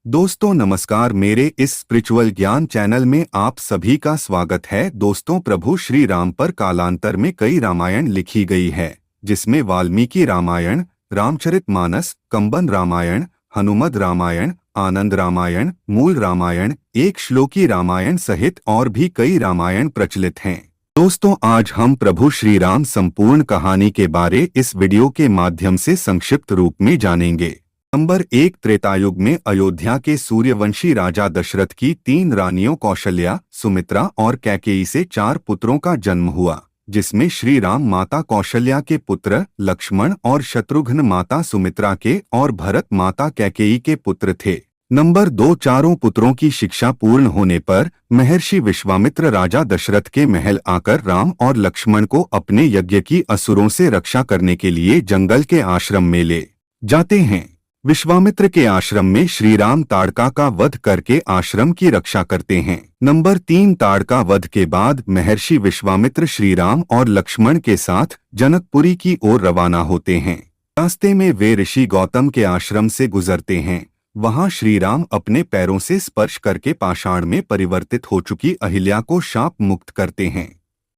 दोस्तों नमस्कार, मेरे इस स्पिरिचुअल ज्ञान चैनल में आप सभी का स्वागत है। दोस्तों, प्रभु श्री राम पर कालांतर में कई रामायण लिखी गई है, जिसमें वाल्मीकि रामायण, रामचरितमानस, कंबन रामायण, हनुमद रामायण, आनंद रामायण, मूल रामायण, एक श्लोकी रामायण सहित और भी कई रामायण प्रचलित हैं। दोस्तों, आज हम प्रभु श्री राम संपूर्ण कहानी के बारे इस वीडियो के माध्यम से संक्षिप्त रूप में जानेंगे। नंबर 1, त्रेतायुग में अयोध्या के सूर्यवंशी राजा दशरथ की 3 रानियों कौशल्या, सुमित्रा और कैकेयी से 4 पुत्रों का जन्म हुआ, जिसमें श्री राम माता कौशल्या के पुत्र, लक्ष्मण और शत्रुघ्न माता सुमित्रा के और भरत माता कैकेयी के पुत्र थे। नंबर 2, चारों पुत्रों की शिक्षा पूर्ण होने पर महर्षि विश्वामित्र राजा दशरथ के महल आकर राम और लक्ष्मण को अपने यज्ञ की असुरों से रक्षा करने के लिए जंगल के आश्रम में ले जाते हैं। विश्वामित्र के आश्रम में श्री राम ताड़का का वध करके आश्रम की रक्षा करते हैं। नंबर 3, ताड़का वध के बाद महर्षि विश्वामित्र श्री राम और लक्ष्मण के साथ जनकपुरी की ओर रवाना होते हैं। रास्ते में वे ऋषि गौतम के आश्रम से गुजरते हैं। वहां श्री राम अपने पैरों से स्पर्श करके पाषाण में परिवर्तित हो चुकी अहिल्या को शाप मुक्त करते हैं।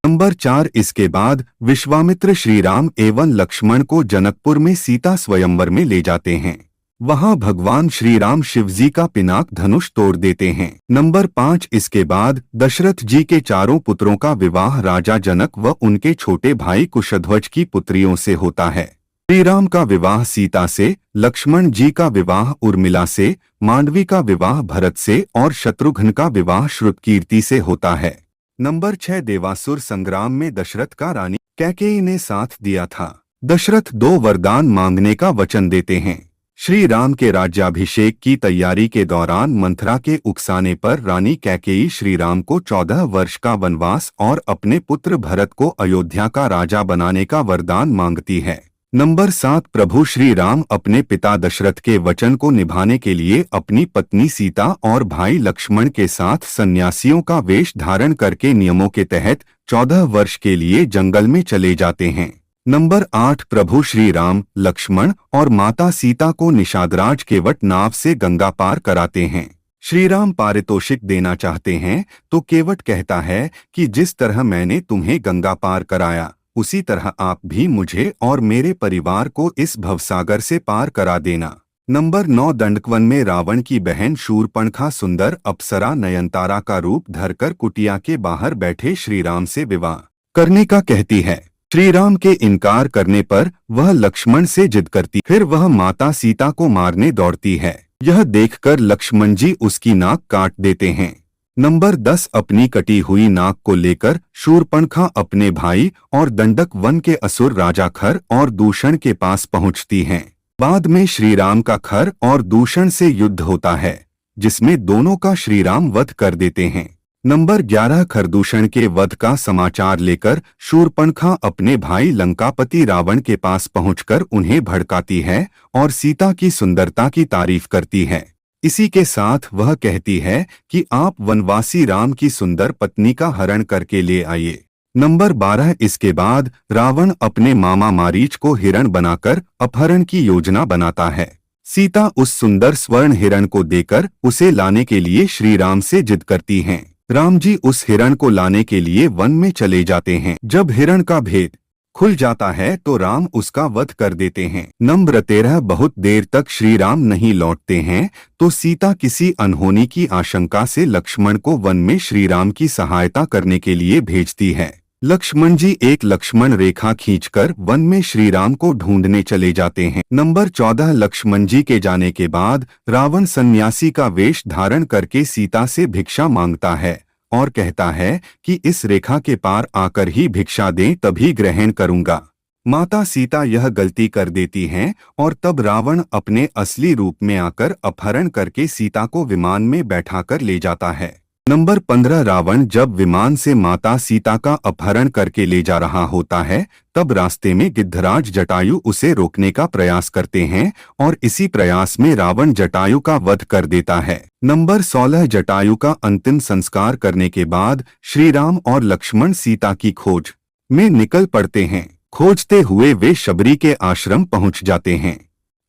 नंबर 4, इसके बाद विश्वामित्र श्री राम एवं लक्ष्मण को जनकपुर में सीता स्वयंवर में ले जाते हैं। वहां भगवान श्री राम शिवजी का पिनाक धनुष तोड़ देते हैं। नंबर 5, इसके बाद दशरथ जी के 4 पुत्रों का विवाह राजा जनक व उनके छोटे भाई कुशध्वज की पुत्रियों से होता है। श्री राम का विवाह सीता से, लक्ष्मण जी का विवाह उर्मिला से, मांडवी का विवाह भरत से और शत्रुघ्न का विवाह श्रुतकीर्ति से होता है। नंबर 6, देवासुर संग्राम में दशरथ का रानी कैकेयी ने साथ दिया था। दशरथ 2 वरदान मांगने का वचन देते हैं। श्री राम के राज्याभिषेक की तैयारी के दौरान मंथरा के उकसाने पर रानी कैकेयी श्री राम को 14 वर्ष का वनवास और अपने पुत्र भरत को अयोध्या का राजा बनाने का वरदान मांगती है। नंबर 7, प्रभु श्री राम अपने पिता दशरथ के वचन को निभाने के लिए अपनी पत्नी सीता और भाई लक्ष्मण के साथ सन्यासियों का वेश धारण करके नियमों के तहत 14 वर्ष के लिए जंगल में चले जाते हैं। नंबर 8, प्रभु श्री राम, लक्ष्मण और माता सीता को निषादराज केवट नाव से गंगा पार कराते हैं। श्री राम पारितोषिक देना चाहते हैं तो केवट कहता है कि जिस तरह मैंने तुम्हें गंगा पार कराया, उसी तरह आप भी मुझे और मेरे परिवार को इस भवसागर से पार करा देना। नंबर 9, दंडकवन में रावण की बहन शूर्पणखा सुंदर अप्सरा नयनतारा का रूप धरकर कुटिया के बाहर बैठे श्री राम से विवाह करने का कहती है। श्री राम के इनकार करने पर वह लक्ष्मण से जिद करती, फिर वह माता सीता को मारने दौड़ती है। यह देखकर लक्ष्मण जी उसकी नाक काट देते हैं। नंबर 10, अपनी कटी हुई नाक को लेकर शूर्पणखा अपने भाई और दंडक वन के असुर राजा खर और दूषण के पास पहुंचती हैं। बाद में श्री राम का खर और दूषण से युद्ध होता है, जिसमें दोनों का श्री राम वध कर देते हैं। नंबर 11, खरदूषण के वध का समाचार लेकर शूर्पणखा अपने भाई लंकापति रावण के पास पहुंचकर उन्हें भड़काती है और सीता की सुंदरता की तारीफ करती है। इसी के साथ वह कहती है कि आप वनवासी राम की सुंदर पत्नी का हरण करके ले आइए। नंबर 12, इसके बाद रावण अपने मामा मारीच को हिरण बनाकर अपहरण की योजना बनाता है। सीता उस सुंदर स्वर्ण हिरण को देकर उसे लाने के लिए श्री राम से जिद करती हैं। राम जी उस हिरण को लाने के लिए वन में चले जाते हैं। जब हिरण का भेद खुल जाता है तो राम उसका वध कर देते हैं। नंबर 13, बहुत देर तक श्री राम नहीं लौटते हैं तो सीता किसी अनहोनी की आशंका से लक्ष्मण को वन में श्री राम की सहायता करने के लिए भेजती है। लक्ष्मण जी एक लक्ष्मण रेखा खींचकर वन में श्री राम को ढूंढने चले जाते हैं। नंबर 14, लक्ष्मण जी के जाने के बाद रावण सन्यासी का वेश धारण करके सीता से भिक्षा मांगता है और कहता है कि इस रेखा के पार आकर ही भिक्षा दें, तभी ग्रहण करूंगा। माता सीता यह गलती कर देती हैं और तब रावण अपने असली रूप में आकर अपहरण करके सीता को विमान में बैठाकर ले जाता है। नंबर 15, रावण जब विमान से माता सीता का अपहरण करके ले जा रहा होता है, तब रास्ते में गिद्धराज जटायु उसे रोकने का प्रयास करते हैं और इसी प्रयास में रावण जटायु का वध कर देता है। नंबर 16, जटायु का अंतिम संस्कार करने के बाद श्री राम और लक्ष्मण सीता की खोज में निकल पड़ते हैं। खोजते हुए वे शबरी के आश्रम पहुंच जाते हैं।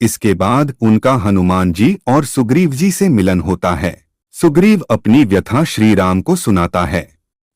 इसके बाद उनका हनुमान जी और सुग्रीव जी से मिलन होता है। सुग्रीव अपनी व्यथा श्री राम को सुनाता है।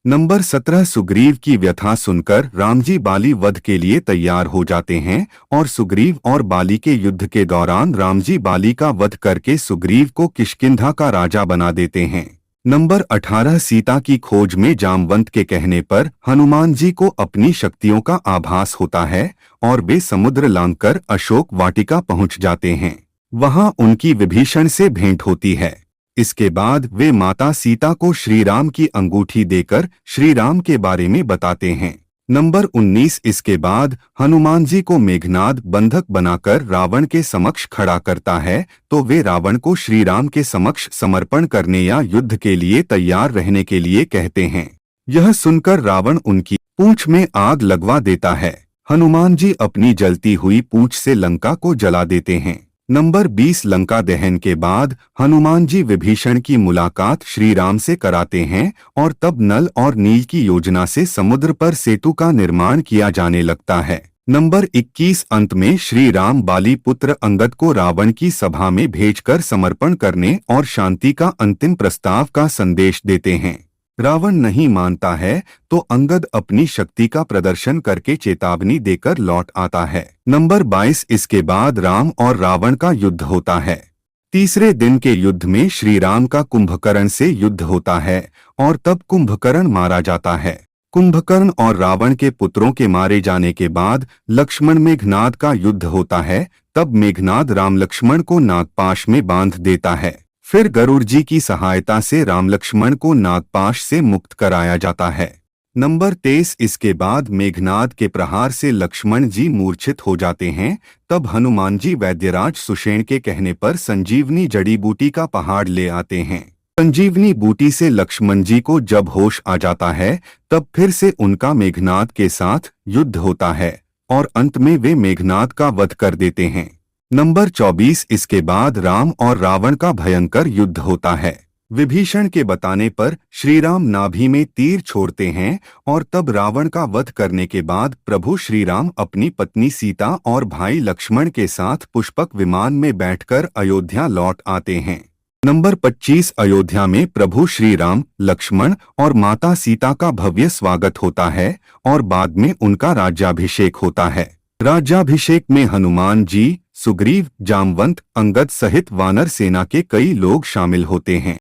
नंबर 17 सुग्रीव की व्यथा सुनकर राम जी बाली वध के लिए तैयार हो जाते हैं और सुग्रीव और बाली के युद्ध के दौरान राम जी बाली का वध करके सुग्रीव को किष्किंधा का राजा बना देते हैं। नंबर 18 सीता की खोज में जामवंत के कहने पर हनुमान जी को अपनी शक्तियों का आभास होता है और वे समुद्र लांघकर अशोक वाटिका पहुंच जाते हैं। वहां उनकी विभीषण से भेंट होती है। इसके बाद वे माता सीता को श्री राम की अंगूठी देकर श्री राम के बारे में बताते हैं। नंबर 19 इसके बाद हनुमान जी को मेघनाद बंधक बनाकर रावण के समक्ष खड़ा करता है तो वे रावण को श्री राम के समक्ष समर्पण करने या युद्ध के लिए तैयार रहने के लिए कहते हैं। यह सुनकर रावण उनकी पूंछ में आग लगवा देता है। हनुमान जी अपनी जलती हुई पूंछ से लंका को जला देते हैं। नंबर 20 लंका दहन के बाद हनुमान जी विभीषण की मुलाकात श्री राम से कराते हैं और तब नल और नील की योजना से समुद्र पर सेतु का निर्माण किया जाने लगता है। नंबर 21 अंत में श्री राम बाली पुत्र अंगद को रावण की सभा में भेजकर समर्पण करने और शांति का अंतिम प्रस्ताव का संदेश देते हैं। रावण नहीं मानता है तो अंगद अपनी शक्ति का प्रदर्शन करके चेतावनी देकर लौट आता है। नंबर 22 इसके बाद राम और रावण का युद्ध होता है। तीसरे दिन के युद्ध में श्री राम का कुंभकर्ण से युद्ध होता है और तब कुंभकर्ण मारा जाता है। कुंभकर्ण और रावण के पुत्रों के मारे जाने के बाद लक्ष्मण मेघनाद का युद्ध होता है। तब मेघनाद राम लक्ष्मण को नागपाश में बांध देता है। फिर गरुड़ जी की सहायता से राम लक्ष्मण को नागपाश से मुक्त कराया जाता है। नंबर 23 इसके बाद मेघनाद के प्रहार से लक्ष्मण जी मूर्छित हो जाते हैं। तब हनुमान जी वैद्यराज सुषेण के कहने पर संजीवनी जड़ी बूटी का पहाड़ ले आते हैं। संजीवनी बूटी से लक्ष्मण जी को जब होश आ जाता है तब फिर से उनका मेघनाद के साथ युद्ध होता है और अंत में वे मेघनाद का वध कर देते हैं। नंबर 24 इसके बाद राम और रावण का भयंकर युद्ध होता है। विभीषण के बताने पर श्री राम नाभि में तीर छोड़ते हैं और तब रावण का वध करने के बाद प्रभु श्री राम अपनी पत्नी सीता और भाई लक्ष्मण के साथ पुष्पक विमान में बैठकर अयोध्या लौट आते हैं। नंबर 25 अयोध्या में प्रभु श्री राम, लक्ष्मण और माता सीता का भव्य स्वागत होता है और बाद में उनका राज्याभिषेक होता है। राज्याभिषेक में हनुमान जी, सुग्रीव, जामवंत, अंगद सहित वानर सेना के कई लोग शामिल होते हैं।